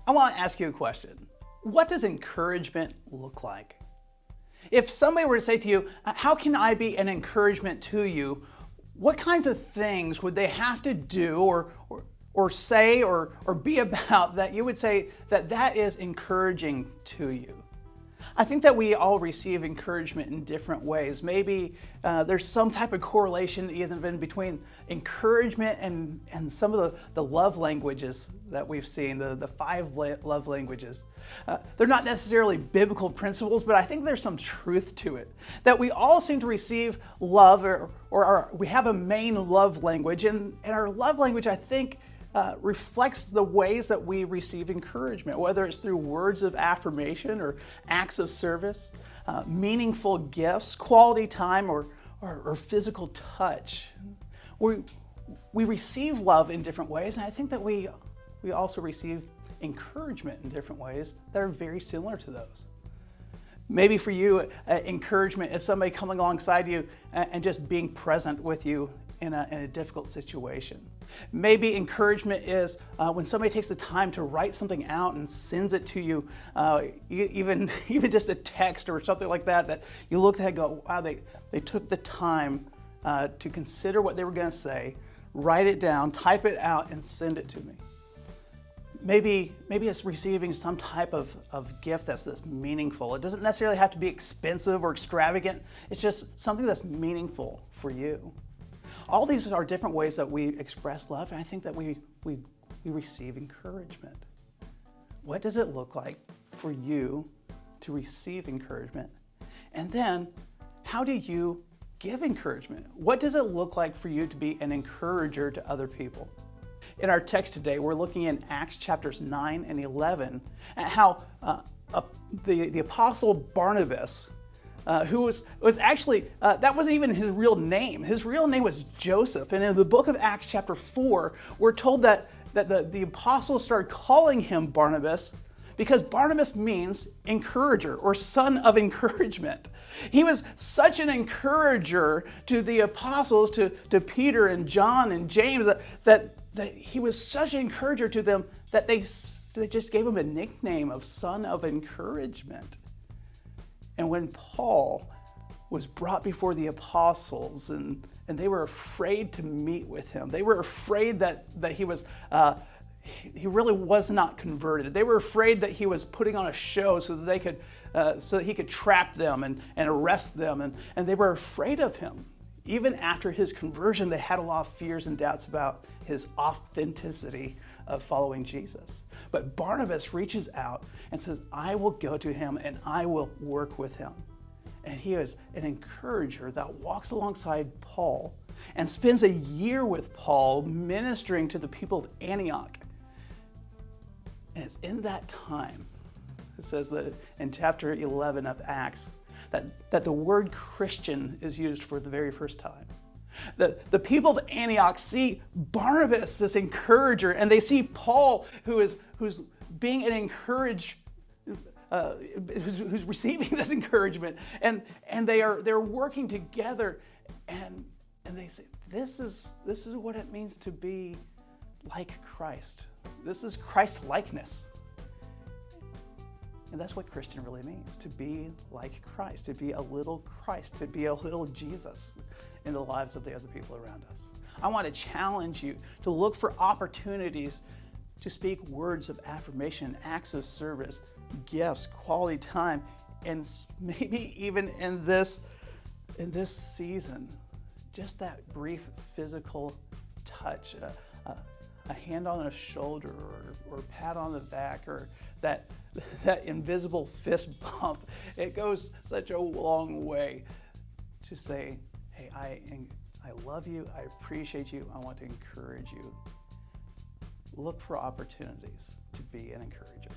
I want to ask you a question. What does encouragement look like? If somebody were to say to you, how can I be an encouragement to you? What kinds of things would they have to do or say or be about that you would say that is encouraging to you? I think that we all receive encouragement in different ways. Maybe there's some type of correlation even between encouragement and some of the love languages that we've seen, the five love languages. They're not necessarily biblical principles, but I think there's some truth to it. That we all seem to receive love or we have a main love language, and our love language, I think, reflects the ways that we receive encouragement, whether it's through words of affirmation or acts of service, meaningful gifts, quality time, or physical touch. We receive love in different ways, and I think that we also receive encouragement in different ways that are very similar to those. Maybe for you, encouragement is somebody coming alongside you and just being present with you in a difficult situation. Maybe encouragement is when somebody takes the time to write something out and sends it to you, even just a text or something like that you look at and go, wow, they took the time to consider what they were going to say, write it down, type it out, and send it to me. Maybe it's receiving some type of gift that's meaningful. It doesn't necessarily have to be expensive or extravagant. It's just something that's meaningful for you. All these are different ways that we express love, and I think that we receive encouragement. What does it look like for you to receive encouragement? And then, how do you give encouragement? What does it look like for you to be an encourager to other people? In our text today, we're looking in Acts chapters 9 and 11 at how the apostle Barnabas, who was actually, that wasn't even his real name. His real name was Joseph. And in the book of Acts chapter 4, we're told that the apostles started calling him Barnabas because Barnabas means encourager or son of encouragement. He was such an encourager to the apostles, to Peter and John and James, that he was such an encourager to them that they just gave him a nickname of son of encouragement. And when Paul was brought before the apostles and they were afraid to meet with him, they were afraid that he really was not converted. They were afraid that he was putting on a show so that he could trap them and arrest them, and they were afraid of him. Even after his conversion, they had a lot of fears and doubts about his authenticity of following Jesus. But Barnabas reaches out and says, I will go to him and I will work with him. And he is an encourager that walks alongside Paul and spends a year with Paul ministering to the people of Antioch. And it's in that time, it says that in chapter 11 of Acts, that the word Christian is used for the very first time. The people of Antioch see Barnabas, this encourager, and they see Paul, who's being an encouraged, who's receiving this encouragement, and they're working together, and they say, this is what it means to be like Christ. This is Christ likeness. And that's what Christian really means, to be like Christ, to be a little Christ, to be a little Jesus in the lives of the other people around us. I want to challenge you to look for opportunities to speak words of affirmation, acts of service, gifts, quality time, and maybe even in this season, just that brief physical touch, a hand on the shoulder or a pat on the back, or that invisible fist bump. It goes such a long way to say, hey, I love you, I appreciate you, I want to encourage you. Look for opportunities to be an encourager.